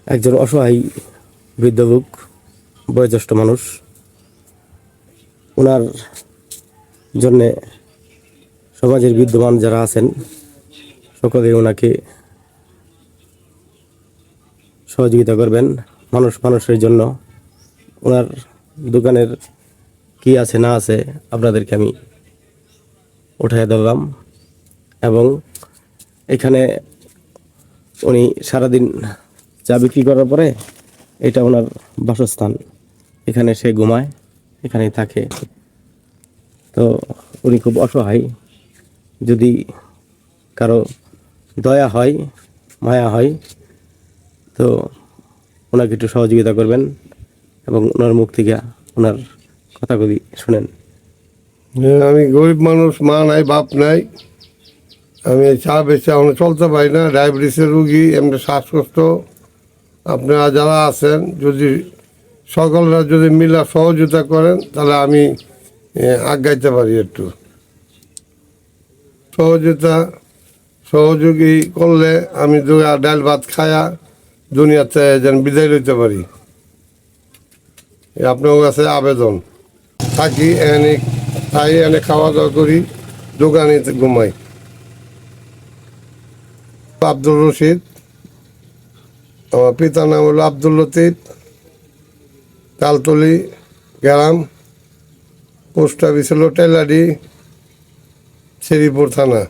একজন অসহায় বৃদ্ধ লোক, বয়োজ্যেষ্ঠ মানুষ। ওনার জন্যে সমাজের বিদ্যমান যারা আছেন সকলে ওনাকে সহযোগিতা করবেন। মানুষের জন্য ওনার দোকানের কি আছে না আছে আপনাদেরকে আমি উঠাই ধরলাম। এবং এখানে উনি সারাদিন চা বিক্রি করার পরে এটা ওনার বাসস্থান, এখানে সে ঘুমায়, এখানেই থাকে। তো উনি খুব অসহায়। যদি কারো দয়া হয়, মায়া হয়, তো ওনাকে একটু সহযোগিতা করবেন এবং ওনার মুখ থেকে ওনার কথাগুলি শুনেন। আমি গরিব মানুষ, মা নাই বাপ নাই, আমি চা বেচে এখন চলতে পারি না, ডায়াবেটিসের রুগী, এমনি শ্বাসকষ্ট। আপনারা যারা আছেন যদি সকলরা যদি মিলা সহযোগিতা করেন তাহলে আমি আগাইতে পারি। একটু সহযোগী করলে আমি ডাল ভাত খায়া দুনিয়াতে যেন বিদায় লইতে পারি। আপনার কাছে আবেদন। থাকি এনে খাই, এনে খাওয়া দাওয়া করি, দোকানে ঘুমাই। আব্দুল রশিদ, আমার পিতার নাম হলো আব্দুল লতিফ, তালতলি গ্রাম, পোস্ট অফিস হলো টেলাডি, শ্রীপুর থানা।